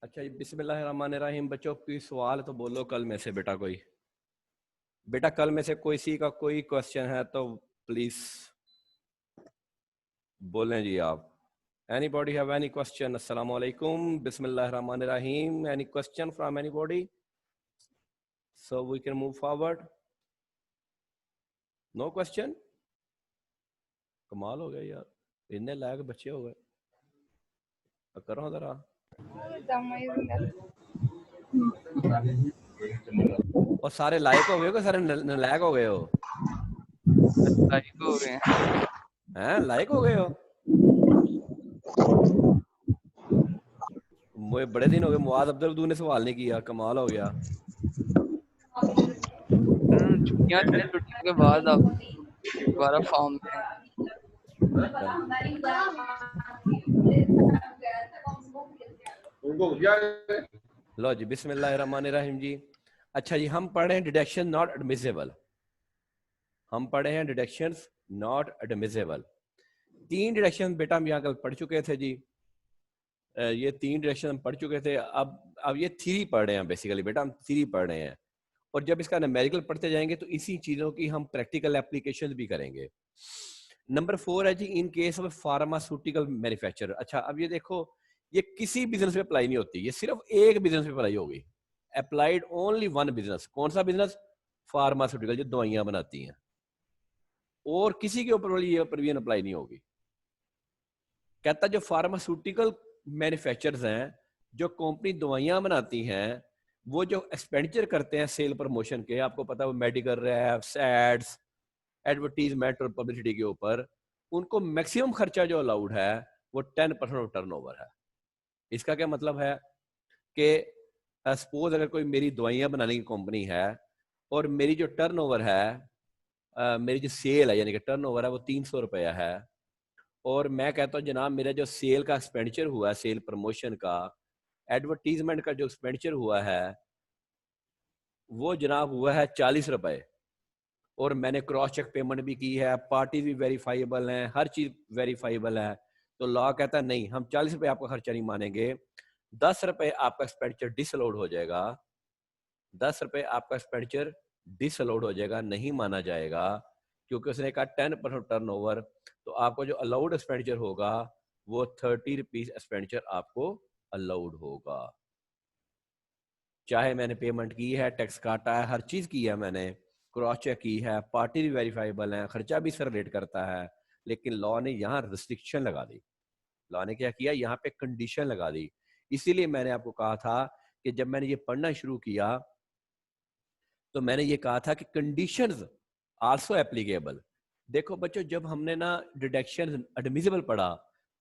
अच्छा जी, बिस्मिल्लाहिर्रहमानिर्रहीम। बच्चों कोई सवाल तो बोलो कल में से। बेटा कल में से कोई सी का कोई क्वेश्चन है तो प्लीज बोलें जी आप। Anybody have any question? अस्सलाम वालेकुम, बिस्मिल्लाहिर्रहमानिर्रहीम। Any question from anybody? So we can move forward. No question? कमाल हो गया यार, इतने लायक बच्चे हो गए। करो जरा। और सारे लायक हो गए हो, सारे नालायक हो गए हो? लाइक हो गए हैं, लायक हो गए हो? मुझे बड़े दिन हो गए मुआज अब्दुल ने सवाल नहीं किया, कमाल हो गया। छुट्टियां थी ना, छुट्टियों के बाद आप दोबारा फॉर्म में लो जी, बिस्मिल्लाहिर्रहमानिर्रहीम जी। अच्छा जी, हम पढ़े हैं डिडक्शन नॉट एडमिसेबल। हम पढ़े हैं डिडक्शंस नॉट एडमिसेबल। 3 डिडक्शन बेटा हम यहाँ कल पढ़ चुके थे जी। ये 3 डिडक्शन हम पढ़ चुके थे। अब ये थ्योरी पढ़ रहे हैं बेसिकली बेटा, हम थ्योरी पढ़ रहे हैं। और जब इसका न्यूमेरिकल पढ़ते जाएंगे तो इसी चीजों की हम प्रैक्टिकल एप्लीकेशन भी करेंगे। नंबर 4 है जी, in case of pharmaceutical manufacturer. अच्छा, अब ये देखो, ये किसी बिजनेस में अप्लाई नहीं होती, ये सिर्फ एक बिजनेस में अप्लाई होगी। Applied only one business. कौन सा बिजनेस? फार्मास्यूटिकल, जो दवाइयां बनाती हैं। और किसी के ऊपर वाली ये प्रोविजन अप्लाई नहीं होगी। कहता जो फार्मास्यूटिकल मैन्युफैक्चरर्स हैं, जो कंपनी दवाइयां बनाती हैं, वो जो एक्सपेंडिचर करते हैं सेल प्रमोशन के, आपको पता है वो मेडिकल रैप्स, एड्स, एडवर्टीजमेंट और पब्लिसिटी के ऊपर, उनको मैक्सिमम खर्चा जो अलाउड है वो 10% ऑफ टर्नओवर है। इसका क्या मतलब है कि सपोज अगर कोई मेरी दवाइयां बनाने की कंपनी है और मेरी जो टर्नओवर है, मेरी जो सेल है यानी कि टर्नओवर है वो 300 रुपया है, और मैं कहता हूँ जनाब मेरा जो सेल का एक्सपेंडिचर हुआ है, सेल प्रमोशन का, एडवर्टीजमेंट का जो एक्सपेंडिचर हुआ है वो जनाब हुआ है 40 रुपए, और मैंने क्रॉस चेक पेमेंट भी की है, पार्टी भी वेरीफाइबल है, हर चीज वेरीफाइबल है, तो लॉ कहता है नहीं, हम 40 रुपए आपका खर्चा नहीं मानेंगे, 10 रुपए आपका एक्सपेंडिचर डिसअलाउड हो जाएगा, 10 रुपए आपका एक्सपेंडिचर डिसअलाउड हो जाएगा, नहीं माना जाएगा, क्योंकि उसने कहा 10% टर्न ओवर, तो आपको जो अलाउड एक्सपेंडिचर होगा वो 30 रुपीज एक्सपेंडिचर आपको अलाउड होगा। चाहे मैंने पेमेंट की है, टैक्स काटा है, हर चीज की है मैंने, क्रॉस चेक की है, पार्टी भी वेरीफाइबल है, खर्चा भी सर रेट करता है, लेकिन लॉ ने यहाँ रिस्ट्रिक्शन लगा दी। लॉ ने क्या किया, यहाँ पे कंडीशन लगा दी। इसीलिए मैंने आपको कहा था कि जब मैंने ये पढ़ना शुरू किया तो मैंने ये कहा था कि कंडीशंस आल्सो एप्लीकेबल। देखो बच्चों, जब हमने ना डिडक्शन एडमिसिबल पढ़ा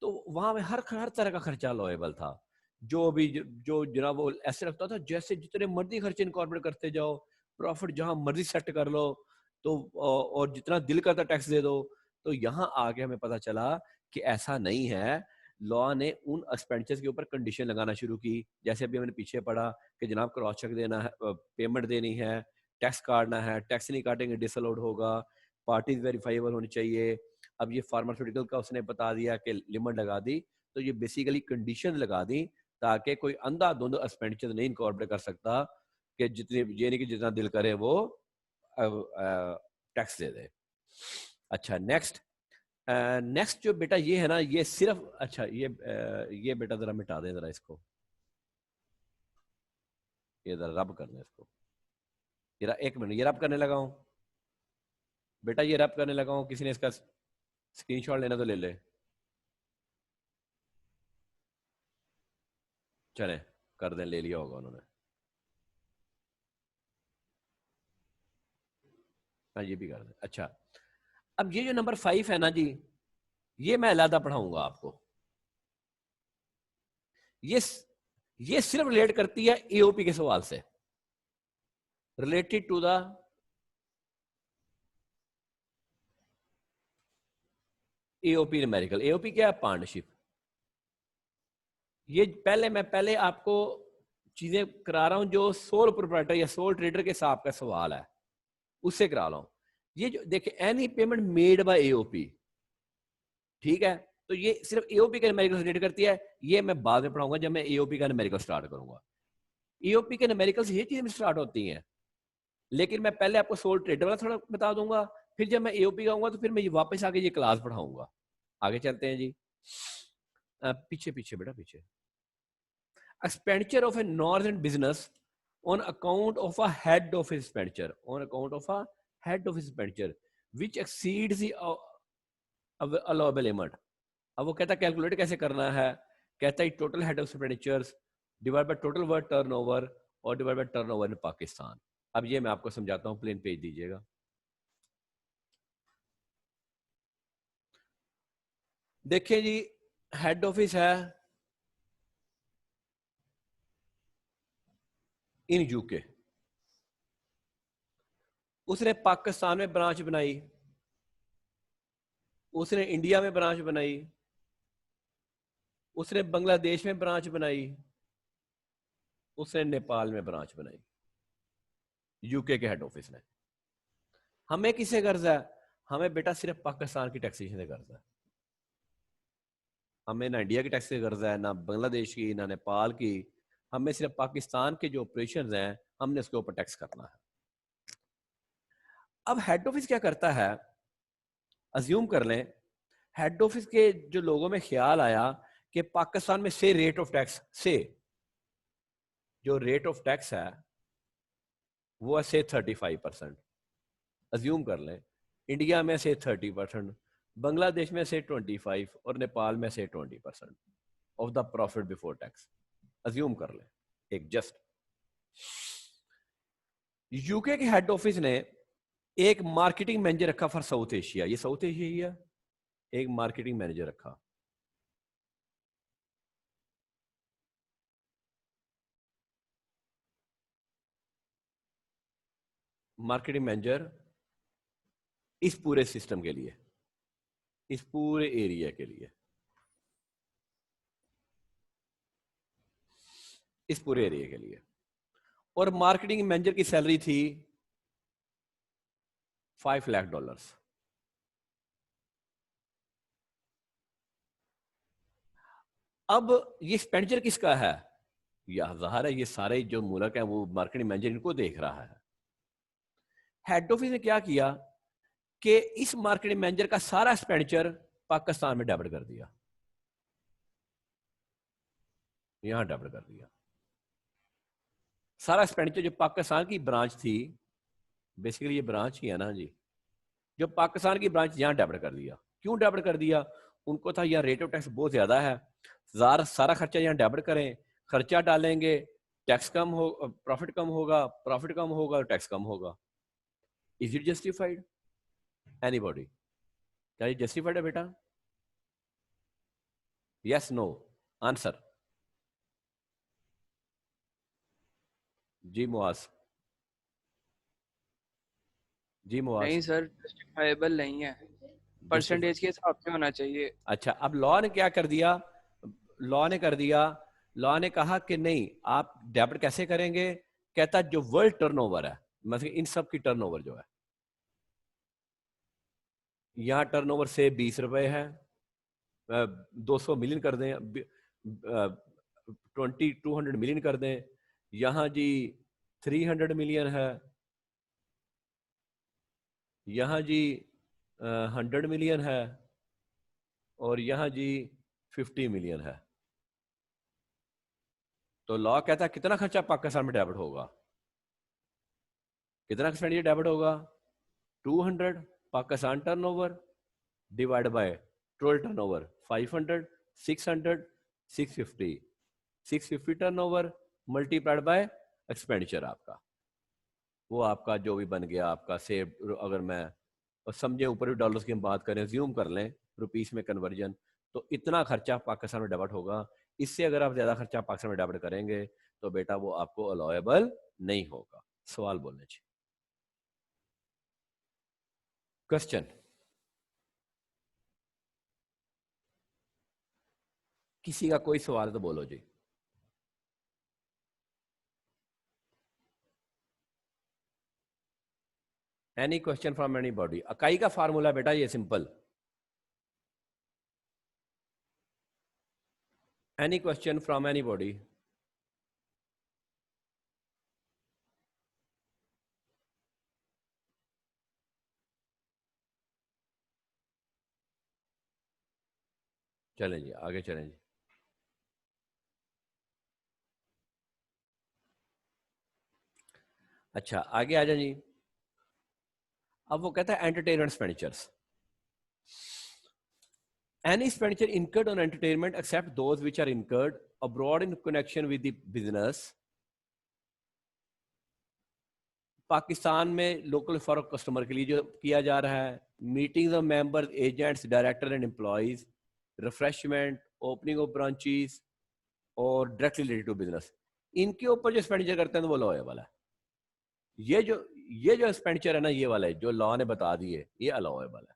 तो वहां में हर तरह का खर्चा लॉएबल था। जो भी जो जनाब वो ऐसे लगता था जैसे जितने मर्जी खर्चे इनकॉर्पोरेट करते जाओ, प्रॉफिट जहां मर्जी सेट कर लो, तो और जितना दिल करता टैक्स दे दो। तो यहाँ आके हमें पता चला कि ऐसा नहीं है। लॉ ने उन एक्सपेंडिचर्स के ऊपर कंडीशन लगाना शुरू की, जैसे अभी हमने पीछे पढ़ा कि जनाब क्रॉस चेक देना है, पेमेंट देनी है, टैक्स काटना है, टैक्स नहीं काटेंगे डिसअलाउड होगा, पार्टीज वेरीफाइबल होनी चाहिए। अब ये फार्मास्यूटिकल का उसने बता दिया कि लिमिट लगा दी, तो ये बेसिकली कंडीशन लगा दी ताकि कोई अंधाधुंध एक्सपेंडिचर नहीं इनकॉर्पोरेट कर सकता कि जितने ये नहीं कि जितना दिल करे वो टैक्स दे दे। अच्छा, नेक्स्ट जो बेटा ये है ना, ये सिर्फ, अच्छा ये बेटा जरा मिटा दें जरा इसको, ये जरा रब कर दें इसको। ये एक मिनट, ये रब करने लगा हूं बेटा, ये रब करने लगा हूं, किसी ने इसका स्क्रीनशॉट लेना तो ले ले। चले कर दें, ले लिया होगा उन्होंने। हाँ, ये भी कर दें। अच्छा, अब ये जो नंबर 5 है ना जी, ये मैं अलहदा पढ़ाऊंगा आपको। ये ये सिर्फ रिलेट करती है एओपी के सवाल से, related to the AOP numerical. AOP क्या है? पार्टनरशिप। ये पहले आपको चीजें करा रहा हूं जो सोल प्रोप्राइटर या सोल ट्रेडर के हिसाब का सवाल है, उससे करा रहा हूं। ये जो देखिए, any payment made by AOP, ठीक है, तो ये सिर्फ एओपी का न्यूमेरिकल रिलेट करती है, ये मैं बाद में पढ़ाऊंगा जब मैं एओपी का न्यूमेरिकल स्टार्ट करूंगा। एओपी के न्यूमेरिकल से ये चीजें स्टार्ट होती हैं, लेकिन मैं पहले आपको सोल ट्रेडर वाला थोड़ा बता दूंगा, फिर जब मैं एओपी आऊंगा तो फिर मैं वापस आके ये क्लास पढ़ाऊंगा। आगे चलते हैं जी। पीछे पीछे बेटा पीछे। Expenditure of A northern business on account of a head office expenditure, on account of a head office expenditure which exceeds the allowable amount। अब वो कहता है कैलकुलेट कैसे करना है, कहता है total head of expenditures divide by total world turnover और divide by turnover in Pakistan. अब ये मैं आपको समझाता हूँ, प्लेन पेज दीजिएगा। देखिए जी, हेड ऑफिस है इन यूके, उसने पाकिस्तान में ब्रांच बनाई, उसने इंडिया में ब्रांच बनाई, उसने बांग्लादेश में ब्रांच बनाई, उसने नेपाल में ब्रांच बनाई, यूके के हेड ऑफिस ने। हमें किसे गर्ज है? हमें बेटा सिर्फ पाकिस्तान की टैक्सेशन से गर्ज है। हमें ना इंडिया की टैक्स से गर्ज है, ना बांग्लादेश की, ना नेपाल की। हमें सिर्फ पाकिस्तान के जो ऑपरेशन हैं हमने उसके ऊपर टैक्स करना है। अब हेड ऑफिस क्या करता है, अज्यूम कर लें हेड ऑफिस के जो लोगों में ख्याल आया कि पाकिस्तान में से रेट ऑफ टैक्स से जो रेट ऑफ टैक्स है वो है से 35%, अज्यूम कर लें इंडिया में से 30%, बांग्लादेश में से 25% और नेपाल में से 20% of the profit before tax, assume कर लें एक जस्ट। यूके के हेड ऑफिस ने एक मार्केटिंग मैनेजर रखा फॉर साउथ एशिया, ये साउथ एशिया, एक मार्केटिंग मैनेजर रखा। मार्केटिंग मैनेजर इस पूरे सिस्टम के लिए, इस पूरे एरिया के लिए, इस पूरे एरिया के लिए। और मार्केटिंग मैनेजर की सैलरी थी $5 लाख। अब ये एक्सपेंडिचर किसका है? यह ज़ाहिर है ये सारे जो मुल्क है वो मार्केटिंग मैनेजर इनको देख रहा है। हेड ऑफिस ने क्या किया कि इस मार्केटिंग मैनेजर का सारा एक्सपेंडिचर पाकिस्तान में डेबिट कर दिया, यहां डेबिट कर दिया। सारा एक्सपेंडिचर जो पाकिस्तान की ब्रांच थी, बेसिकली ये ब्रांच ही है ना जी, जो पाकिस्तान की ब्रांच यहां डेबिट कर दिया। क्यों डेबिट कर दिया? उनको था यहाँ रेट ऑफ टैक्स बहुत ज्यादा है, सारा खर्चा यहाँ डेबिट करें, खर्चा डालेंगे टैक्स कम हो, प्रॉफिट कम होगा, प्रॉफिट कम होगा टैक्स कम होगा। Is it justified? एनीबॉडी? क्या ये जस्टिफाइड है बेटा? Yes no answer? जी मुआज, जी मुआज। नहीं सर, जस्टिफाइबल नहीं है, परसेंटेज के हिसाब से होना चाहिए। अच्छा, अब लॉ ने क्या कर दिया, लॉ ने कर दिया, लॉ ने कहा कि नहीं आप डेबिट कैसे करेंगे, कहता जो वर्ल्ड टर्नओवर है, मतलब इन सब की टर्नओवर जो है, यहाँ टर्नओवर से 20 रुपए है, 200 मिलियन कर दें, 200 मिलियन कर दें, यहाँ जी 300 मिलियन है, यहाँ जी 100 मिलियन है, और यहाँ जी 50 मिलियन है। तो लॉ कहता है कितना खर्चा पाकिस्तान में डेबिट होगा, कितना एक्सपेंडिचर डेबिट होगा? 200 Pakistan turnover divide by total turnover 500, 600, 650, 650 turnover multiplied by expenditure आपका, वो आपका जो भी बन गया आपका से, अगर मैं और समझे ऊपर भी डॉलर्स की हम बात करें, ज्यूम कर लें रुपीस में कन्वर्जन, तो इतना खर्चा पाकिस्तान में डेबिट होगा। इससे अगर आप ज्यादा खर्चा पाकिस्तान में डेबिट करेंगे तो बेटा वो आपको अलाउएबल नहीं होगा। सवाल बोलने चाहिए। क्वेश्चन? किसी का कोई सवाल तो बोलो जी। Any question from any body का फार्मूला बेटा ये simple, Any question from anybody? चलें जी, आगे चलें जी। अच्छा, आगे आ जाए जी। अब वो कहता है entertainment expenditures. Any expenditure incurred on entertainment except those which are incurred abroad in connection with the business. Pakistan में लोकल फॉर कस्टमर के लिए जो किया जा रहा है, meetings of members, agents, director and employees, refreshment, opening of branches और directly related to business, इनके ऊपर जो एक्सपेंडिचर करते हैं तो वो लॉ वाला है। ये जो एक्सपेंडिचर है ना, ये वाला है जो लॉ ने बता दिए, ये अलाउएबल है।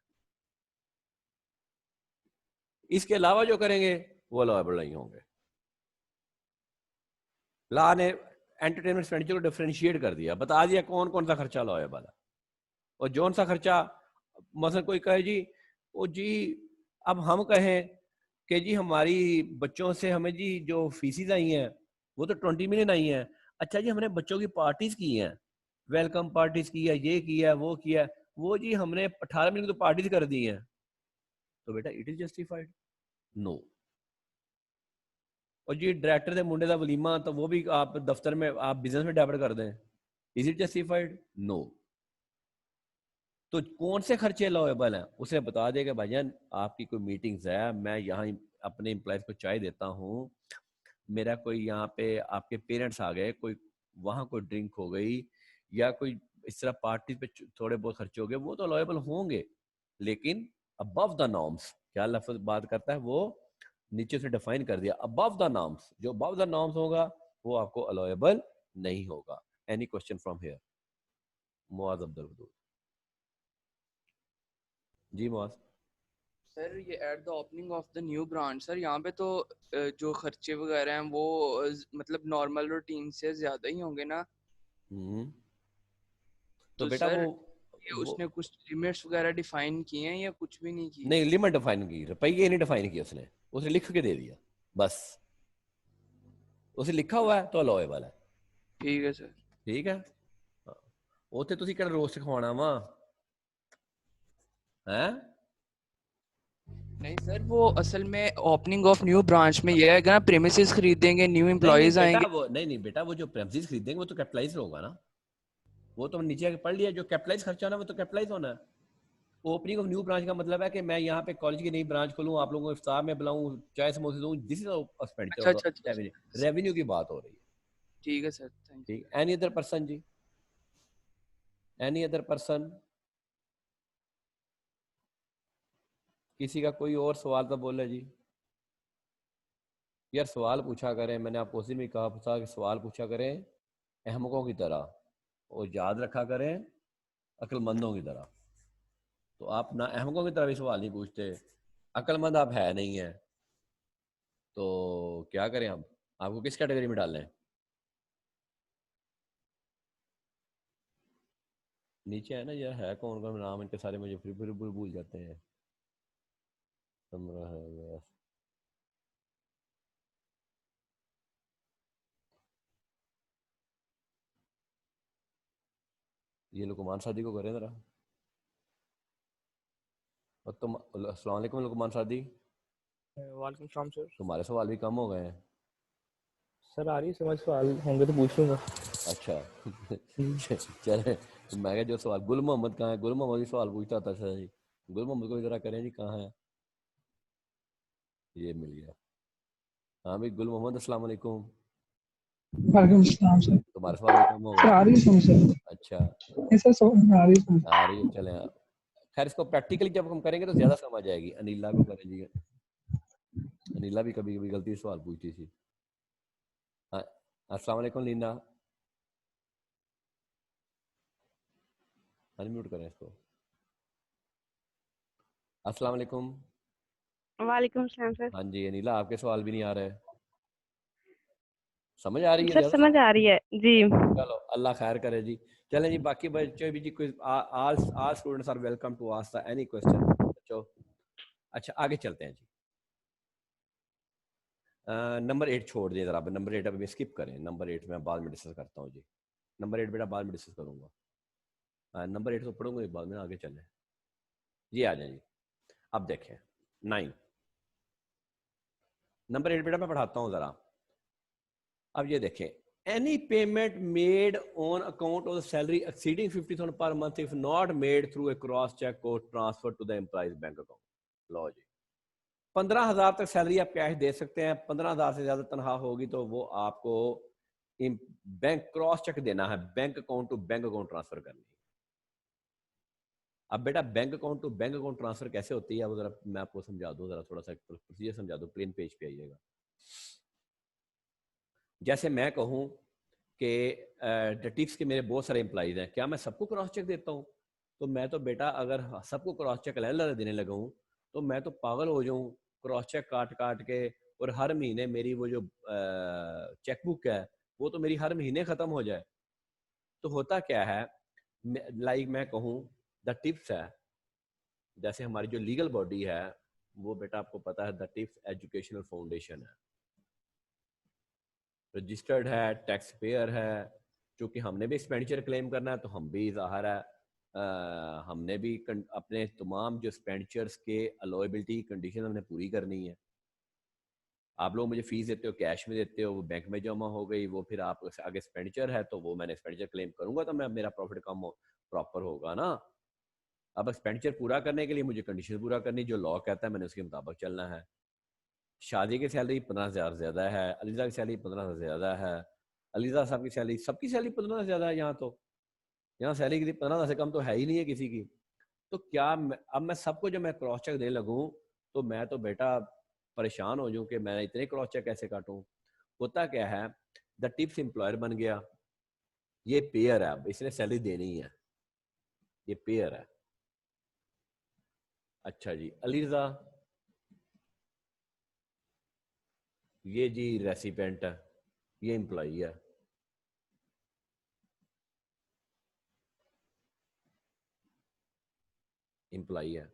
इसके अलावा जो करेंगे वो अलाउएबल नहीं होंगे। लॉ ने एंटरटेनमेंट एक्सपेंडिचर को डिफरेंशिएट कर दिया, बता दिया कौन कौन सा खर्चा अलाउएबल है और जौन सा खर्चा, मसलन कोई कहे जी ओ जी, अब हम कहें कि जी हमारी बच्चों से हमें जी जो फीसिस आई हैं वो तो 20 मिलियन आई हैं, अच्छा जी हमने बच्चों की पार्टीज की हैं, वेलकम पार्टीज की है, ये किया वो किया, वो जी हमने 18 मिलियन तो पार्टीज कर दी हैं, तो बेटा इट इज जस्टिफाइड? नो। और जी डायरेक्टर के मुंडे का वलीमा, तो वो भी आप दफ्तर में, आप बिजनेस में डेबिट कर दें, इज इट जस्टिफाइड? नो। तो कौन से खर्चे अलाउएबल हैं, उसे बता देगा भाईजान आपकी कोई मीटिंग्स है, मैं यहाँ अपने एम्प्लॉयज को चाय देता हूँ, मेरा कोई यहाँ पे आपके पेरेंट्स आ गए, कोई वहाँ कोई ड्रिंक हो गई या कोई इस तरह पार्टी पे थोड़े बहुत खर्चे हो गए, वो तो अलाउएबल होंगे, लेकिन अबव द नॉर्म्स, क्या लफ्ज बात करता है वो नीचे से डिफाइन कर दिया, अबव द नॉर्म्स, जो अबव द नॉर्म्स होगा वो आपको अलाउएबल नहीं होगा। Any question from here? Muaz Abdul Wadood ji. Muaz sir ये at the opening of the new branch, sir यहाँ पे तो जो खर्चे वगैरह हैं वो मतलब नॉर्मल रूटीन से ज्यादा ही होंगे ना? तो तो बेटा सर ये वो उसने कुछ लिमिट्स वगैरह डिफाइन किए हैं या कुछ भी नहीं की? नहीं, लिमिट डिफाइन की, रुपये नहीं डिफाइन किया उसने लिख के दे दिया बस, उसे लिखा हुआ है तो अलाउएबल है। ठीक है सर। ठीक है, ਉੱਥੇ ਤੁਸੀਂ ਕਿਹੜਾ ਰੋਸਟ ਖਵਾਉਣਾ ਵਾ है? नहीं सर, वो असल में ओपनिंग ऑफ न्यू ब्रांच में ये है ना, प्रीमिसेस खरीदेंगे, न्यू नहीं एम्प्लॉयज बेटा, आएंगे। वो नहीं बेटा, वो जो प्रेमिसेस खरीदेंगे वो तो कैपिटलाइज होगा ना, वो तो नीचे आके पढ़ लिया, जो कैपिटलाइज खर्चा होना वो तो कैपिटलाइज होना है। ओपनिंग ऑफ न्यू ब्रांच का मतलब है कि मैं यहाँ पे कॉलेज की नई ब्रांच खोलूँ, आप लोगों को इफ्तार में बुलाऊं, चाय समोसे दूं, दिस इज एक्सपेंडिचर अच्छा ऑफ अच्छा अच्छा रेवेन्यू, अच्छा। रेवेन्यू की बात हो रही है। ठीक है सर, थैंक यू। ठीक, एनी अदर पर्सन जी, एनी अदर पर्सन? किसी का कोई और सवाल तो बोले जी। यार सवाल पूछा करें, मैंने आपको उस दिन भी कहा था कि सवाल पूछा करें अहमकों की तरह, और याद रखा करें अक्लमंदों की तरह। तो आप ना अहमकों की तरह भी सवाल नहीं पूछते, अक्लमंद आप है नहीं है, तो क्या करें हम, आपको किस कैटेगरी में डाल लें? नीचे है ना यार, है कौन कौन नाम इनके सारे, मुझे फिर भूल जाते हैं। ये लुकमान शादी को करें जरा, और तुम अस्सलाम वालेकुम लुकमान शादी, वालेकुम सलाम सर। तुम्हारे सवाल भी कम हो गए हैं। सर आ रही समझ, सवाल होंगे तो पूछ लूंगा। अच्छा चले, मैं क्या जो सवाल, गुल मोहम्मद कहाँ है? गुल मोहम्मद भी सवाल पूछता था सर जी, गुल मोहम्मद को जरा करें जी, कहाँ है? ये मिल गया। हाँ भाई गुल मोहम्मद, अस्सलाम वालेकुम। वालेकुम सलाम सर। तुम्हारे सवाल भी कम हो सर आ गए। रही है समझ सर? अच्छा, नहीं सर, आ रही है समझ। आ रही है, चले। खैर इसको प्रैक्टिकली जब हम करेंगे तो ज्यादा समझ आएगी। अनिला को करें जी, अनिला भी कभी कभी गलती से सवाल पूछती थी। हाँ, अस्सलाम वालेकुम लीना, अनम्यूट करें इसको। अस्सलाम वालेकुम। वालेकुम सलाम सर। हाँ जी अनिला, आपके सवाल भी नहीं आ रहे, समझ आ रही है सर ज्यादा? समझ आ रही है जी। चलो अल्लाह खैर करे जी। चलें जी, बाकी बच्चों भी जी कोई, all students are welcome to ask the any question बच्चों। अच्छा आगे चलते हैं जी। नंबर 8 छोड़ दिए जरा, नंबर 8 अभी स्किप करें, नंबर 8 मैं बाद में डिस्कस करता हूँ जी। नंबर 8 बेटा बाद में डिस्कस करूंगा, नंबर 8 तो पढ़ूंगा बाद में, आगे चलें जी। आ जाए जी। अब देखें 9, नंबर 8 बेटा मैं पढ़ाता हूँ जरा। अब ये देखें, any payment made on account of salary exceeding 50,000 per month if not made through a cross cheque or transfer to the employee's bank account. लो जी, 15,000 तक सैलरी आप कैश दे सकते हैं, 15,000 से ज्यादा तनख्वाह होगी तो वो आपको बैंक क्रॉस चेक देना है, bank account to bank account transfer करनी है। अब बेटा bank account to bank account transfer कैसे होती है, वो जरा मैं आपको समझा दूं, जरा थोड़ा सा प्रोसीजर समझा दूं, प्लेन पेज पे आइएगा। जैसे मैं कहूँ कि टिप्स के मेरे बहुत सारे एम्प्लॉइज हैं, क्या मैं सबको क्रॉस चेक देता हूँ? तो मैं तो बेटा अगर सबको क्रॉस चेक अलग देने लगा हूँ तो मैं तो पागल हो जाऊँ, क्रॉस चेक काट काट के, और हर महीने मेरी वो जो चेकबुक है वो तो मेरी हर महीने ख़त्म हो जाए। तो होता क्या है, लाइक मैं कहूँ द टिप्स है, जैसे हमारी जो लीगल बॉडी है वो बेटा आपको पता है द टिप्स एजुकेशनल फाउंडेशन है, रजिस्टर्ड है, टैक्स पेयर है। चूँकि हमने भी एक्सपेंडिचर क्लेम करना है तो हम भी ज़ाहिर है हमने भी अपने तमाम जो एक्सपेंडिचर्स के अलोएबिलिटी कंडीशन हमने पूरी करनी है। आप लोग मुझे फीस देते हो, कैश में देते हो, वो बैंक में जमा हो गई, वो फिर आप आगे एक्सपेंडिचर है तो वो मैंने एक्सपेंडिचर क्लेम करूंगा तो मैं मेरा प्रॉफिट कम प्रॉपर होगा ना। अब एक्सपेंडिचर पूरा करने के लिए मुझे कंडीशन पूरा करनी, जो लॉ कहता है मैंने उसके मुताबिक चलना है। शादी की सैलरी 15,000 ज़्यादा है, अलीजा की सैलरी 15,000 ज़्यादा है, अलीजा साहब की सैलरी, सबकी सैलरी 15,000 ज़्यादा है। यहाँ सैलरी की 15,000 से कम तो है ही नहीं है किसी की। तो क्या अब मैं सबको जब मैं क्रॉस चेक देने लगूँ तो मैं तो बेटा परेशान हो जाऊँ कि मैं इतने क्रॉस चेक कैसे काटूँ। होता क्या है, द टिप्स एम्प्लॉयर बन गया, ये पेयर है, अब इसने सैलरी देनी है, ये पेयर है। अच्छा जी, अलीजा ये जी रेसिपेंट है, ये एम्प्लॉई है। एम्प्लॉई है।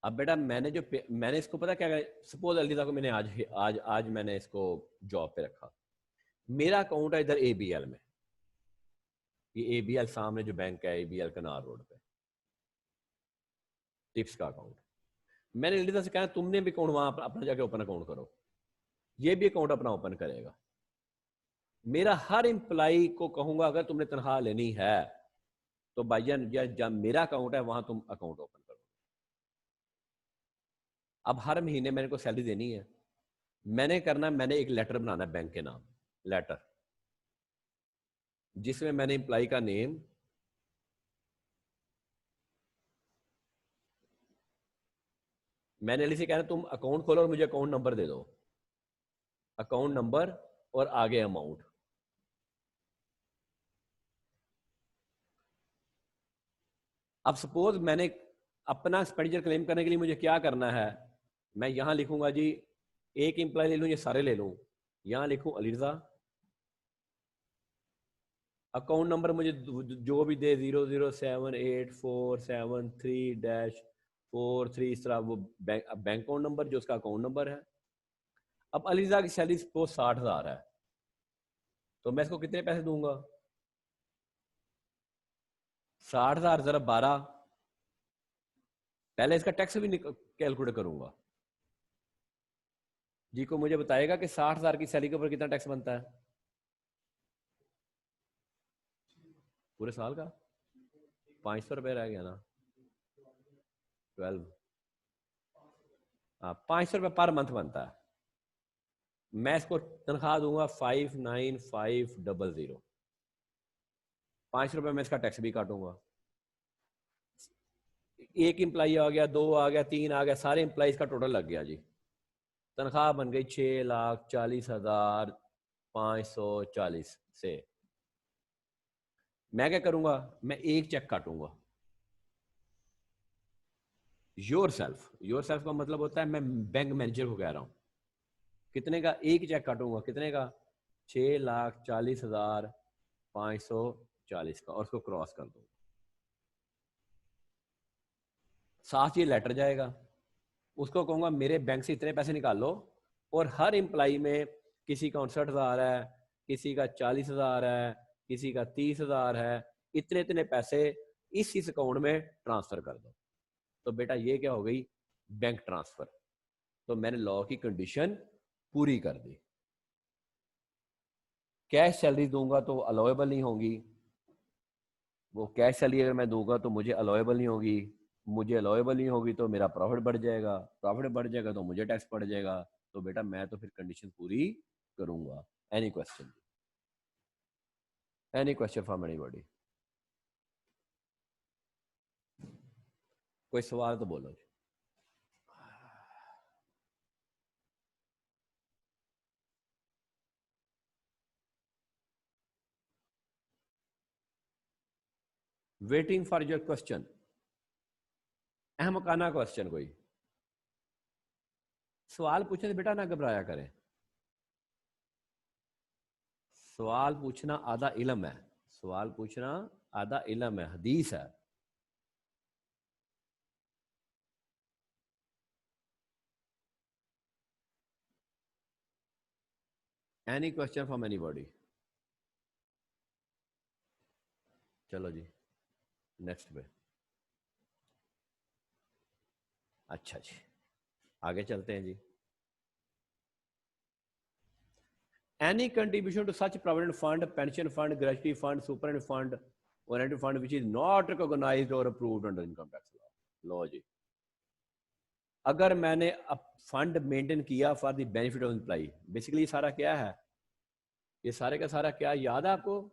अब बेटा मैंने इसको पता क्या, सपोज अलीजा को मैंने आज मैंने इसको जॉब पे रखा, मेरा अकाउंट है इधर ABL में, ये ABL सामने जो बैंक है ABL कनार रोड पे, टिप्स का अकाउंट। मैंने अलीजा से कहा तुमने भी अकाउंट वहां अपना जाके ओपन अकाउंट करो, ये भी अकाउंट अपना ओपन करेगा। मेरा हर एम्प्लाई को कहूंगा अगर तुमने तनख्वाह लेनी है तो भाईजान या जब मेरा अकाउंट है वहां तुम अकाउंट ओपन करो। अब हर महीने मैंने को सैलरी देनी है, मैंने करना, मैंने एक लेटर बनाना है बैंक के नाम, लेटर जिसमें मैंने एम्प्लाई का नेम, मैंने से कहना तुम अकाउंट खोलो और मुझे अकाउंट नंबर दे दो, अकाउंट नंबर और आगे अमाउंट। अब सपोज मैंने अपना एक्सपेंडिचर क्लेम करने के लिए मुझे क्या करना है, मैं यहां लिखूंगा जी, एक एम्प्लॉय ले लूं या सारे ले लूं, यहां लिखूं अलीजा, अकाउंट नंबर मुझे जो भी दे 0078473-43, इस तरह वो बैंक अकाउंट नंबर जो उसका अकाउंट नंबर है। अब अलीजा की सैलरी सपोज 60,000 है तो मैं इसको कितने पैसे दूंगा, 60,000 जरा 12, पहले इसका टैक्स भी कैलकुलेट करूंगा जी। को मुझे बताएगा कि 60,000 की सैलरी के ऊपर कितना टैक्स बनता है पूरे साल का? 500 रुपये रह गया ना, 12, हाँ 500 रुपये पर मंथ बनता है। मैं इसको तनख्वाह दूंगा 59,500, 5 रुपये में इसका टैक्स भी काटूंगा। एक एम्प्लाई आ गया, 2 आ गया, 3 आ गया, सारे एम्प्लॉइज का टोटल लग गया जी, तनख्वाह बन गई 6,40,540 से। मैं क्या करूंगा, मैं एक चेक काटूंगा, योर सेल्फ का मतलब होता है मैं बैंक मैनेजर को कह रहा हूं, कितने का एक चेक काटूंगा, कितने का, 6,40,540 का, और उसको क्रॉस कर दूंगा, साथ ये लेटर जाएगा, उसको कहूंगा मेरे बैंक से इतने पैसे निकाल लो और हर एम्प्लाई में किसी का 59,000 है, किसी का 40,000 है, किसी का 30,000 है, इतने इतने पैसे इस अकाउंट में ट्रांसफर कर दो। तो बेटा ये क्या हो गई, बैंक ट्रांसफर। तो मैंने लॉ की कंडीशन पूरी कर दी। कैश सैलरी दूंगा तो अलाउेबल नहीं होगी, वो कैश सैलरी अगर मैं दूंगा तो मुझे अलाउेबल नहीं होगी, मुझे अलाउेबल नहीं होगी तो मेरा प्रॉफिट बढ़ जाएगा, प्रॉफिट बढ़ जाएगा तो मुझे टैक्स पड़ जाएगा। तो बेटा मैं तो फिर कंडीशन पूरी करूंगा। Any question, any question from anybody? कोई सवाल तो बोलो जी। Waiting for your question. अहमकाना क्वेश्चन कोई सवाल पूछे तो बेटा ना घबराया करें। सवाल पूछना आधा इल्म है, सवाल पूछना आधा इल्म है, हदीस है। Any question from anybody? चलो जी नेक्स्ट पे। अच्छा जी आगे चलते हैं जी। Any contribution to such provident fund, pension fund, gratuity fund, superannuation fund, or any fund which is not recognized or approved under income tax law. लो जी, अगर मैंने फंड मेंटेन किया for the benefit of employ, basically सारा क्या है, ये सारे का सारा क्या याद है आपको?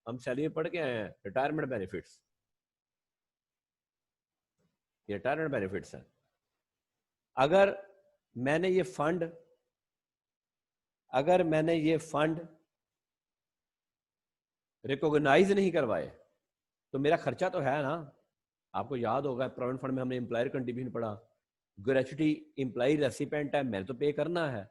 हम सैलरी में पढ़ के आए हैं, रिटायरमेंट बेनिफिट्स। ये रिटायरमेंट बेनिफिट्स है। अगर मैंने ये फंड रिकॉग्नाइज नहीं करवाए तो मेरा खर्चा तो है ना। आपको याद होगा प्रोविडेंट फंड में हमने एम्प्लॉयर कंट्रीब्यूशन पढ़ा, ग्रेचुटी एम्प्लॉय रेसिपेंट है, मैंने तो पे करना है।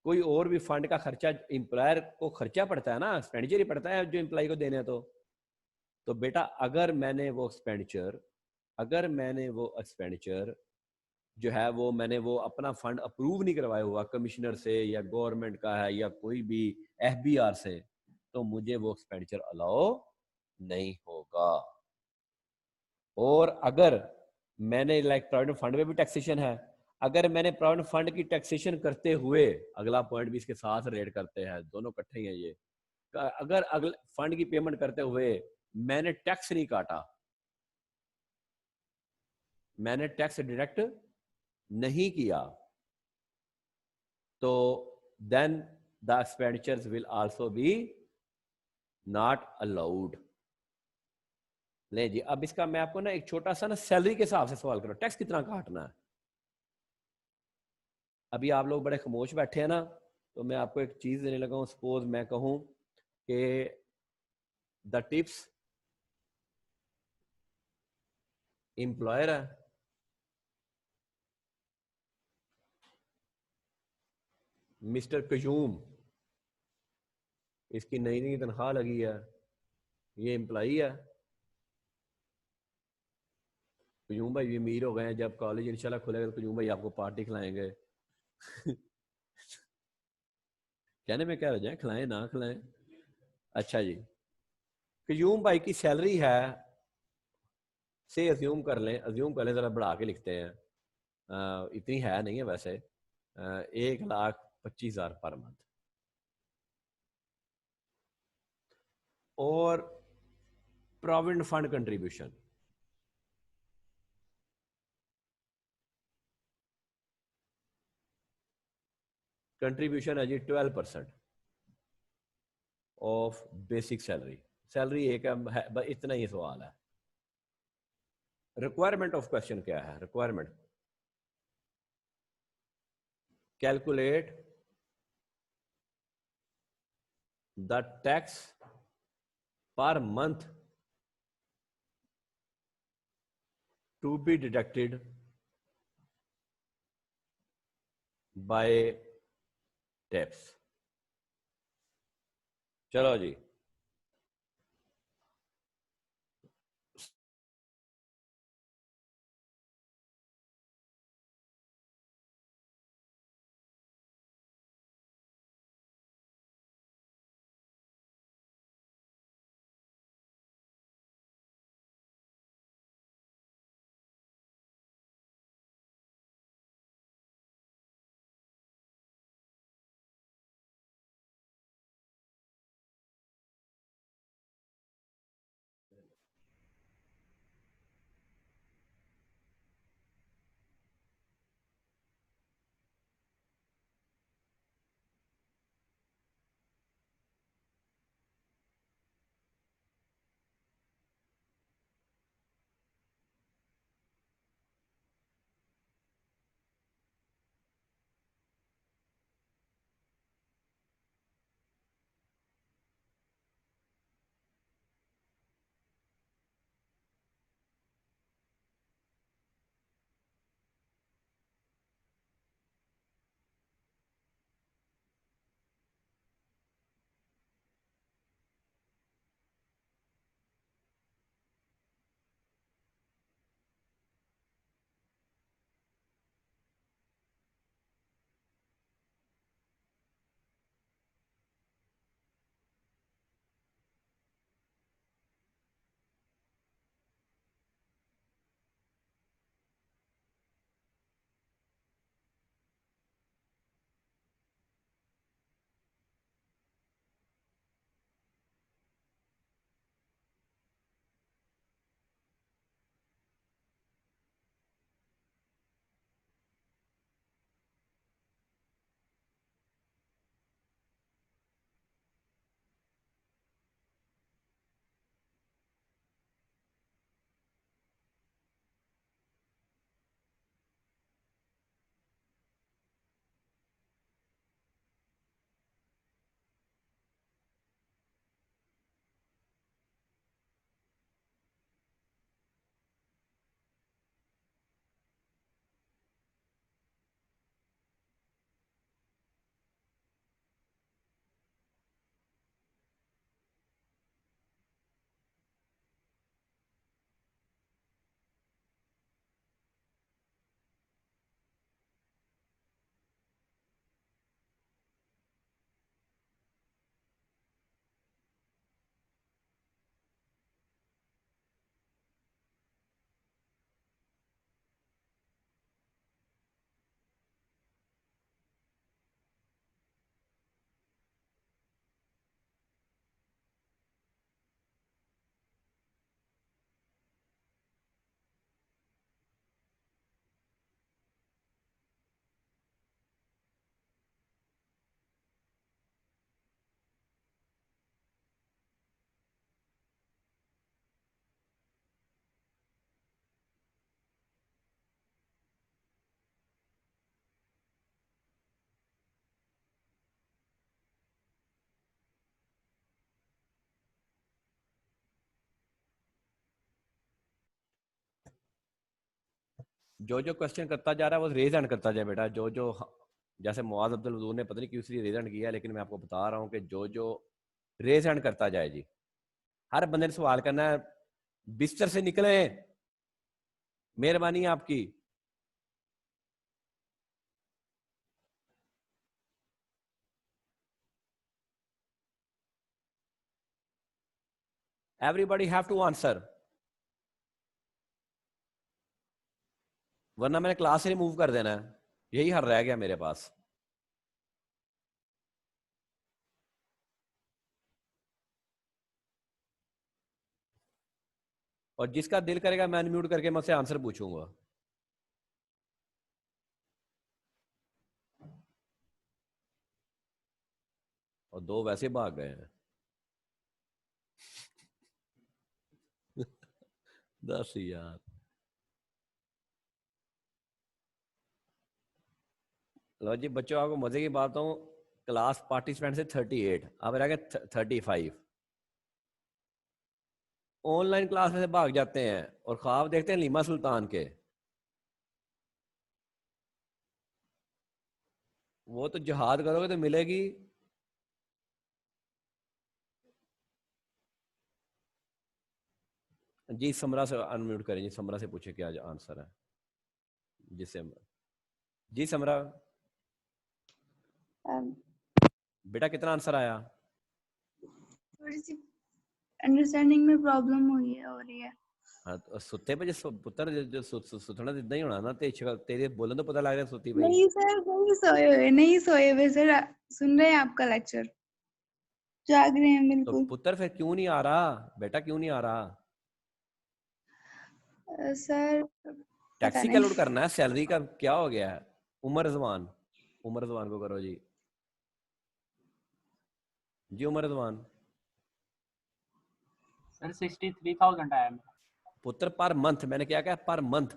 कोई और भी फंड का खर्चा एम्प्लॉयर को खर्चा पड़ता है ना, एक्सपेंडिचर ही पड़ता है जो एम्प्लॉय को देने हैं। तो बेटा अगर मैंने वो एक्सपेंडिचर जो है वो मैंने वो अपना फंड अप्रूव नहीं करवाया हुआ कमिश्नर से या गवर्नमेंट का है या कोई भी एफबीआर से, तो मुझे वो एक्सपेंडिचर अलाउ नहीं होगा। और अगर मैंने प्रोविडेंट फंड में भी टैक्सेशन है, अगर मैंने प्रोविडेंट फंड की टैक्सेशन करते हुए, अगला पॉइंट भी इसके साथ रिलेट करते हैं, दोनों इकट्ठे ही हैं ये, अगर अगले फंड की पेमेंट करते हुए मैंने टैक्स नहीं काटा, मैंने टैक्स डिडक्ट नहीं किया, तो then the expenditures will also be not allowed. ले जी, अब इसका मैं आपको ना एक छोटा सा ना सैलरी के हिसाब से सवाल करूं, टैक्स कितना काटना है। अभी आप लोग बड़े खामोश बैठे हैं ना, तो मैं आपको एक चीज देने लगा हूं। सपोज मैं कहूं कि द टिप्स एम्प्लॉयर है, मिस्टर कयूम, इसकी नई नई तनख्वाह लगी है, ये एम्प्लॉई है। कयूम भाई भी अमीर हो गए हैं, जब कॉलेज इंशाल्लाह खुलेगा तो कयूम भाई आपको पार्टी खिलाएंगे। कहने में क्या हो जाए, खिलाएं ना खिलाएं। अच्छा जी, कयूम भाई की सैलरी है, से अज्यूम कर लें जरा बढ़ा के लिखते हैं, इतनी है नहीं है वैसे, 1,25,000 पर मंथ। और प्रोविडेंट फंड कंट्रीब्यूशन है जी 12% ऑफ बेसिक सैलरी। सैलरी एक है, इतना ही सवाल है। रिक्वायरमेंट ऑफ क्वेश्चन क्या है? Requirement calculate the tax per month to be deducted by tips. चलो जी। जो जो क्वेश्चन करता जा रहा है वो रेज हैंड करता जाए बेटा। जो जो जैसे मुआज अब्दुल वदूद ने पता नहीं क्यों इसलिए रेज हैंड किया, लेकिन मैं आपको बता रहा हूँ कि जो जो रेज हैंड करता जाए जी। हर बंदे ने सवाल करना है। बिस्तर से निकले, मेहरबानी आपकी। एवरीबॉडी हैव टू आंसर, वरना मैंने क्लास से रिमूव कर देना है। यही हर रह गया मेरे पास। और जिसका दिल करेगा मैं अनम्यूट करके मैं उससे आंसर पूछूंगा। और दो वैसे भाग गए हैं। 10 यार। लो जी बच्चों, आपको मजे की बात हूँ, क्लास पार्टिसिपेंट से 38, अब रह गए 35। ऑनलाइन क्लास में से भाग जाते हैं और ख्वाब देखते हैं लीमा सुल्तान के। वो तो जिहाद करोगे तो मिलेगी। जी समरा से अनम्यूट करें जी, समरा से पूछे क्या आंसर है। जिससे जी समरा बेटा कितना आंसर आया? थोड़ी सी अंडरस्टैंडिंग में प्रॉब्लम हुई है, हो रही है। हाँ तो सुते पे जो पुत्र जो सुथना इतना ही होना ना, तेरे बोलन तो पता लग रहा है सुती पे। नहीं सर, नहीं सोए हुए, नहीं सोए हुए सर, सुन रहे हैं आपका लेक्चर, जाग रहे हैं तो बिल्कुल। पुत्र फिर क्यों नहीं आ रहा बेटा, क्यों नहीं आ रहा? सर पता टैक्सी नहीं। कैलकुलेट करना है, सैलरी का क्या हो गया है? उमर रिजवान, उमर रिजवान को करो जी। जी उमर रिजवान। सर 63,000 आया मेरा। पुत्र पर मंथ, मैंने क्या कहा? Per month.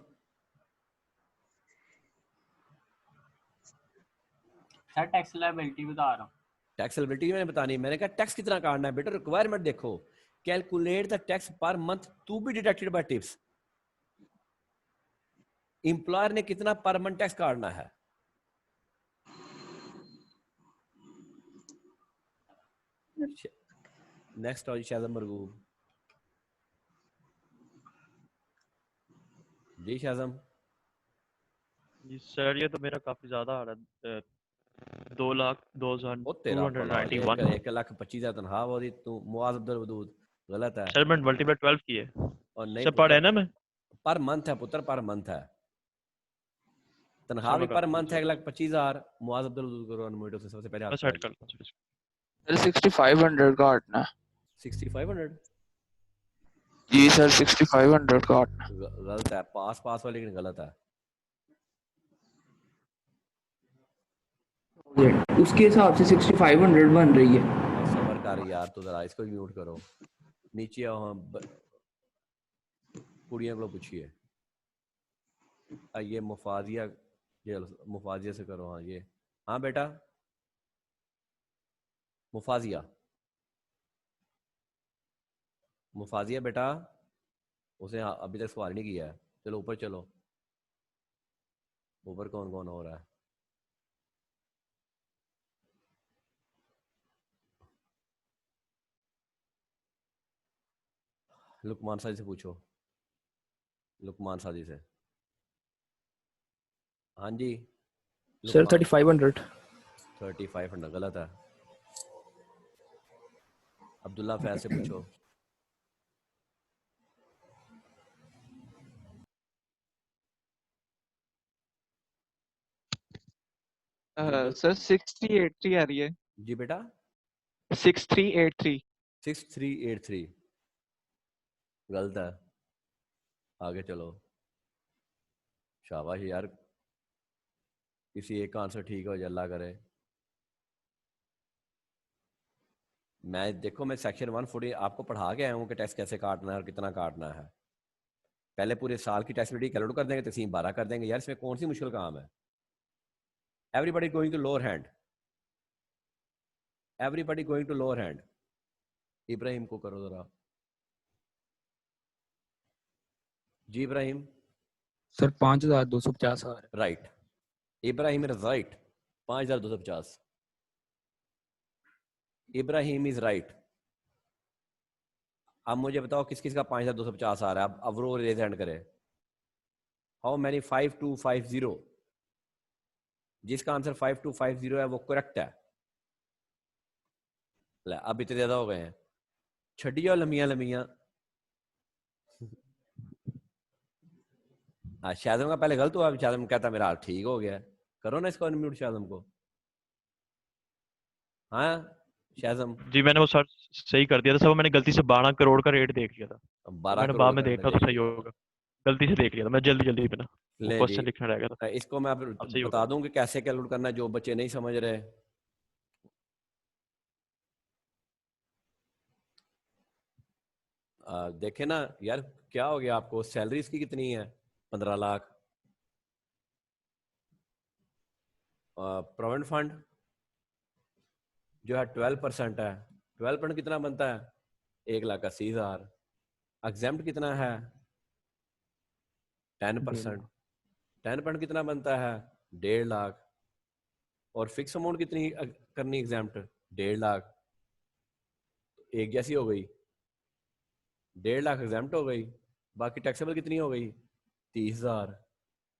Sir tax liability बता रहा हूँ। टैक्स लायबिलिटी मैंने बतानी, मैंने कहा टैक्स कितना काटना है बेटा, रिक्वायरमेंट देखो। Calculate the tax per month to be deducted by tips. Employer ने कितना पर मंथ टैक्स काटना है? नेक्स्ट और शायद मरगूब जी। शाज़म जी सर, ये तो मेरा काफी ज्यादा आ रहा है। 2,02,291। ओ तेरा भला हो जाए, 1,25,000 तनख्वाह हो रही तू मुआज अब्दुल वदूद। गलत है। सर मैंने मल्टीप्लाई 12 की है। और नहीं सर पढ़ा पुत्र, है ना मैं? पर मंथ है पुत्र, पर मंथ है। तनख्वाह सर भी मैं पर करता हूँ, मंथ है 1,25,000। मुआज अब्दुल वदूद करो अनम्यूट से सबसे पहले मैं हाथ सेट कर। करता हूँ। सर 6500 का हटना है। 6500 जी सर 6500 का हटना गलत है। पास पास वाले लेकिन गलत है। है। उसके हिसाब से 6500 बन रही है। सबर कर यार, तो जरा इसको म्यूट करो। नीचे आओ। हाँ कुड़ियां को पूछिए। ये मुफाजिया, ये मुफाजिया से करो। हाँ ये, हाँ बेटा मुफाजिया, मुफाजिया बेटा। उसे अभी तक सवाल नहीं किया है। चलो ऊपर चलो। ऊपर कौन कौन हो रहा है? लुकमान साजी से पूछो। लुकमान साजी से। हाँ जी सर लुकमान। 3500। 3500 गलत है। अब्दुल्ला फैज से पूछो। सर 6383 आ रही है। जी बेटा 6383। 6383 गलत है। आगे चलो। शाबाश यार, किसी एक का आंसर ठीक हो जाए, अल्लाह करे। मैं देखो, मैं सेक्शन 140 आपको पढ़ा के आया हूँ कि टैक्स कैसे काटना है और कितना काटना है। पहले पूरे साल की टैक्स कैलकुलेट कर देंगे, तकसीम 12 कर देंगे। यार इसमें कौन सी मुश्किल काम है? Everybody going to lower hand, everybody going to lower hand. Ibrahim को करो जरा। जी इब्राहिम। सर 5,250 आ रहा है। Right, Ibrahim is right, 5,250। Ibrahim is right. अब मुझे बताओ किस किस का 5,250 आ रहा है। अब वो रेज हैंड करे। How many 5250? जिसका आंसर 5250 है वो करेक्ट है। ले, अब इतने ज्यादा हो गए हैं। छड़ियो लमिया लमिया। शायद का पहले गलत हुआ, शायद कहता मेरा हाल ठीक हो गया। करो ना इसको अनम्यूट शायद को। हाँ शायद जी मैंने वो सर सही कर दिया था सर, वो मैंने गलती से 12 करोड़ का रेट देख लिया था। 12 मैंने करोड़ बाद में का देखा तो सही होगा, गलती से देख लिया था मैं जल्दी जल्दी में ना, वो ले जी। क्वेश्चन लिखना रह गया था। इसको मैं अब अब सही बता होगा। दूं कि कैसे कैलकुलेट करना है जो बच्चे नहीं समझ रहे। देखे ना यार, क्या हो गया आपको? सैलरी इसकी कितनी है? 15 लाख। प्रोविडेंट फंड जो है 12% है। 12% कितना बनता है? 1,80,000। एग्जेम्प्ट कितना है? 10%। 10% कितना बनता है? 1.5 लाख। और फिक्स अमाउंट कितनी करनी एग्जेम्प्ट? 1.5 लाख। एक जैसी हो गई, 1.5 लाख एग्जेम्प्ट हो गई। बाकी टैक्सेबल कितनी हो गई? 30,000।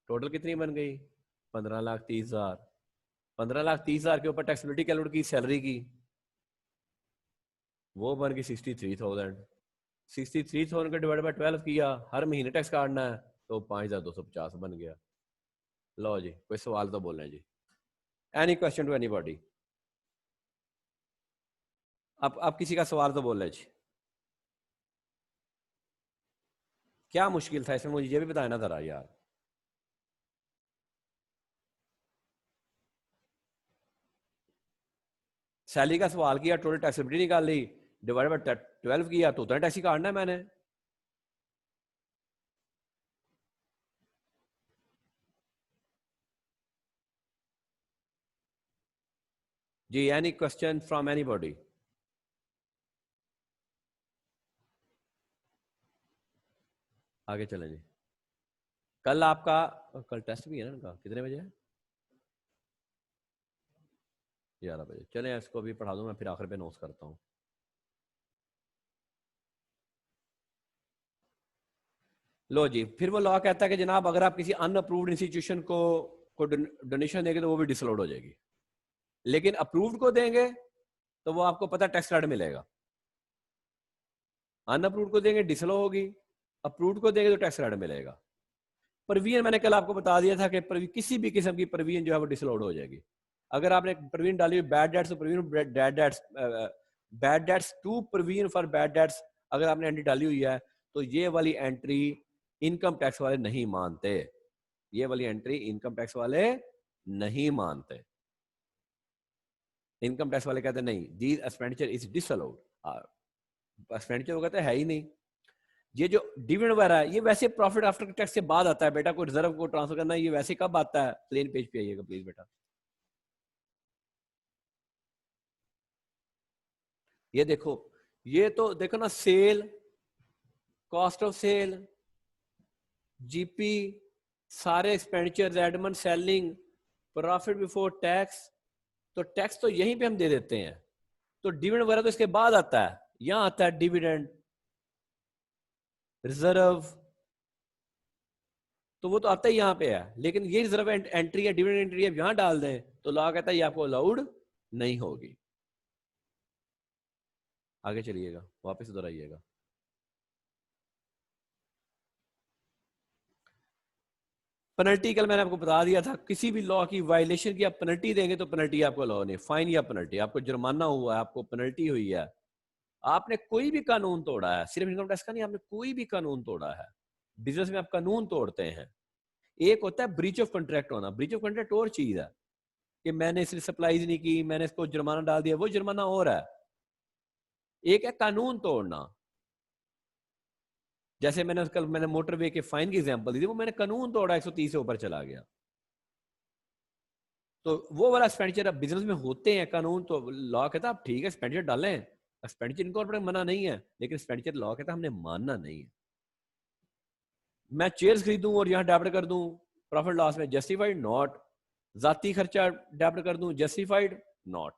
टोटल कितनी बन गई? 15,30,000। 15,30,000 के ऊपर टैक्सेबिलिटी कैलकुलेट की सैलरी की, वो बन गई 63,000। 63,000 का डिवाइड बाय 12 किया, हर महीने टैक्स काटना है, तो 5,250 बन गया। लो जी, कोई सवाल तो बोलें जी। Any question to anybody? अब किसी का सवाल तो बोले जी। क्या मुश्किल था इसमें, मुझे ये भी बताया ना जरा यार। सैलरी का सवाल किया, टोटल टैक्सेबिलिटी निकाल ली, डिवाइड बाय 12 किया, तो उतना टैक्स ही काटना है मैंने। जी, एनी क्वेश्चन फ्रॉम एनीबॉडी? आगे चलें जी। कल आपका कल टेस्ट भी है ना इनका, कितने बजे है? 11 बजे। चलें इसको भी पढ़ा दूं मैं, फिर आखिर पे नोट्स करता हूँ। लो जी, फिर वो लॉ कहता है कि जनाब अगर आप किसी अनअप्रूव्ड इंस्टीट्यूशन को डोनेशन देंगे तो वो भी डिसअलाउड हो जाएगी, लेकिन अप्रूव्ड को देंगे तो वो आपको पता टैक्स क्रेडिट मिलेगा। अनअप्रूव्ड को देंगे डिसअलाउ होगी, अप्रूव्ड को देंगे तो टैक्स क्रेडिट मिलेगा। प्रोविजन मैंने कल आपको बता दिया था कि किसी भी किस्म की प्रोविजन जो है वो डिसअलाउड हो जाएगी। अगर आपने प्रोविजन डाली हुई बैड डेट्स, तो provision bad debts to provision for bad debts अगर आपने एंट्री डाली हुई है, तो ये वाली एंट्री इनकम टैक्स वाले नहीं मानते। ये वाली एंट्री इनकम टैक्स वाले नहीं मानते। इनकम टैक्स वाले कहते नहीं, these expenditure is disallowed. Expenditure वो कहते है ही नहीं। ये जो डिविडेंड वगैरह है, ये वैसे प्रॉफिट आफ्टर टैक्स से बाद आता है बेटा। कोई रिजर्व को ट्रांसफर करना है, ये वैसे कब आता है? प्लेन पेज पे आइएगा प्लीज बेटा। ये देखो, ये तो देखो ना, sale, cost of sale, GP, सारे expenditure, admin, selling, profit before tax, तो टैक्स तो यहीं पे हम दे देते हैं। तो डिविडेंड वगैरह तो इसके बाद आता है। यहां आता है डिविडेंड, रिजर्व, तो वो तो आता ही यहाँ पे है। लेकिन ये रिजर्व एंट्री है, डिविडेंड एंट्री है, यहां डाल दें तो लॉ कहता है ये आपको अलाउड नहीं होगी। आगे चलिएगा, वापस उधर आइएगा। पेनल्टी कल मैंने आपको बता दिया था, किसी भी लॉ की वायलेशन की आप पेनल्टी देंगे तो पेनल्टी आपको लॉ नहीं, फाइन या पेनल्टी, आपको जुर्माना हुआ है, आपको पेनल्टी हुई है। आपने कोई भी कानून तोड़ा है, सिर्फ इनकम टैक्स का नहीं, आपने कोई भी कानून तोड़ा है। बिजनेस में आप कानून तोड़ते हैं। एक होता है ब्रीच ऑफ कॉन्ट्रैक्ट होना। ब्रीच ऑफ कॉन्ट्रैक्ट और चीज है कि मैंने इसलिए सप्लाईज नहीं की, मैंने इसको जुर्माना डाल दिया, वो जुर्माना और है। एक है कानून तोड़ना। जैसे मैंने मोटरवे के फाइन की एग्जांपल दी थी, वो मैंने कानून तोड़ा, 130 से ऊपर चला गया। तो वो वाला एक्सपेंडिचर अब बिजनेस में होते हैं कानून, तो लॉ कहता है आप ठीक है एक्सपेंडिचर डालें, एक्सपेंडिचर इनकॉर्पोरेट मना नहीं है, लेकिन एक्सपेंडिचर लॉ कहता है हमने मानना नहीं है। मैं चेयर्स खरीदूं और यहाँ डेबिट कर दूं प्रॉफिट लॉस में, जस्टिफाइड नॉट। जाती खर्चा डेबिट कर दूं, जस्टिफाइड नॉट।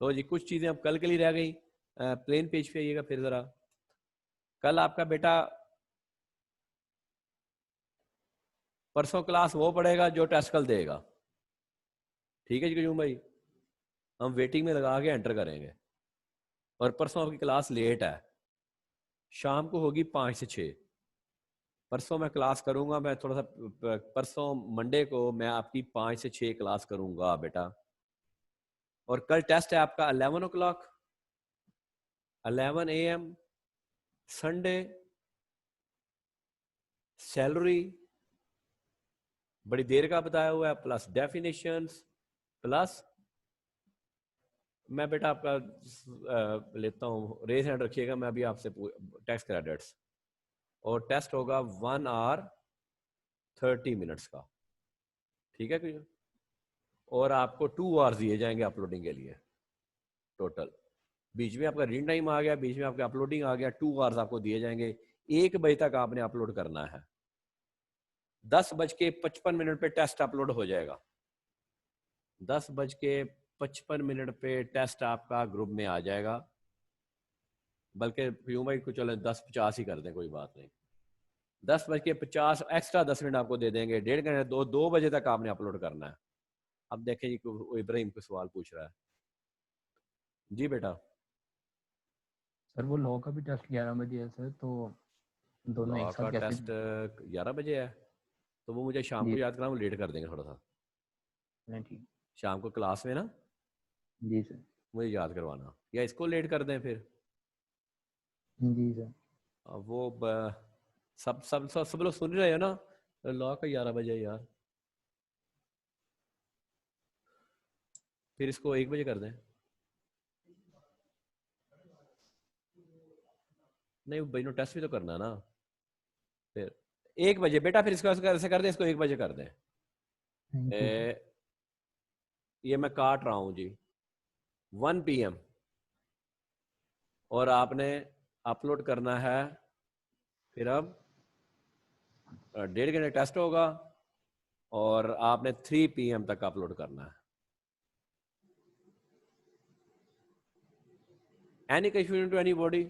तो जी कुछ चीजें अब कल के लिए रह गई। प्लेन पेज पे आइएगा फिर जरा। कल आपका बेटा परसों क्लास वो पढ़ेगा जो टेस्ट कल देगा, ठीक है जी कयूम भाई? हम वेटिंग में लगा के एंटर करेंगे। और परसों आपकी क्लास लेट है, शाम को होगी 5 से 6। परसों मैं क्लास करूंगा, मैं थोड़ा सा परसों मंडे को मैं आपकी 5 से 6 क्लास करूंगा बेटा। और कल टेस्ट है आपका 11 o'clock, 11 AM, संडे। सैलरी बड़ी देर का बताया हुआ है, प्लस डेफिनेशंस, प्लस मैं बेटा आपका लेता हूँ, रेज हैंड रखिएगा, मैं अभी आपसे टैक्स क्रेडिट्स। और टेस्ट होगा 1 hour 30 minutes का, ठीक है क्लियर? और आपको 2 hours दिए जाएंगे अपलोडिंग के लिए टोटल। बीच में आपका रीड टाइम आ गया, बीच में आपका अपलोडिंग आ गया, 2 hours आपको दिए जाएंगे। 1 बजे तक आपने अपलोड करना है। 10:55 पे टेस्ट अपलोड हो जाएगा। 10:55 पे टेस्ट आपका ग्रुप में आ जाएगा। बल्कि यूं भाई को चलो 10:50 ही कर दें, कोई बात नहीं। 10:50 एक्स्ट्रा 10 मिनट आपको दे देंगे। 1.5 घंटे 2 बजे तक आपने अपलोड करना है। अब देखें जी इब्राहिम को सवाल पूछ रहा है। जी बेटा। सर वो लॉ का भी टेस्ट 11 बजे है सर, तो दोनों एक साथ कैसे? टेस्ट 11 बजे है, तो वो मुझे शाम को याद कराना, वो लेट कर देंगे थोड़ा सा। नहीं ठीक। शाम को क्लास में ना जी सर। मुझे याद करवाना, या इसको लेट कर दें फिर? जी सर। अब वो सब लोग सुन रहे हो ना? लॉ का 11 बजे है यार, फिर इसको 1 बजे कर दें। नहीं भाई टेस्ट भी तो करना है ना। फिर 1 बजे बेटा, फिर इसको ऐसे कर दें, इसको 1 बजे कर दें। ये मैं काट रहा हूं जी, 1 PM। और आपने अपलोड करना है फिर अब 1.5 घंटे टेस्ट होगा, और आपने 3 PM तक अपलोड करना है। Any confusion to anybody?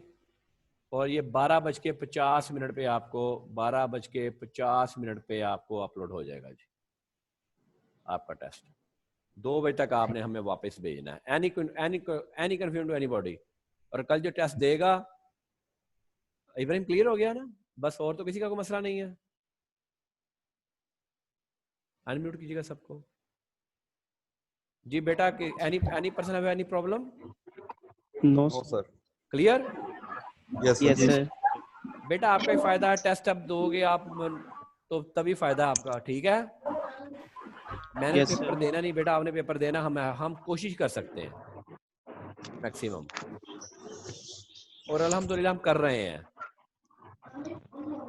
और ये 12:50 पे आपको 12:50 पे आपको अपलोड हो जाएगा जी आपका टेस्ट। 2 बजे तक आपने हमें वापस भेजना है। Any confusion to anybody? और कल जो टेस्ट देगा इब्राहिम क्लियर हो गया ना? बस और तो किसी का कोई मसला नहीं है। अनम्यूट कीजिएगा सबको। जी बेटा, any person have any problem? No sir. Clear? Yes sir. बेटा आपका ही फायदा है, टेस्ट अब दोगे आप तो तभी फायदा है आपका, ठीक है? मैंने पेपर देना नहीं बेटा, आपने पेपर देना। हम कोशिश कर सकते हैं मैक्सिमम, और अल्हम्दुलिल्लाह हम कर रहे हैं,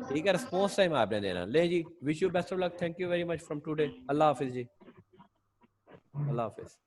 ठीक है? रिस्पॉन्स टाइम आपने देना। ले जी, wish you best of luck, thank you very much from today. अल्लाह हाफिज जी, अल्लाह हाफिज।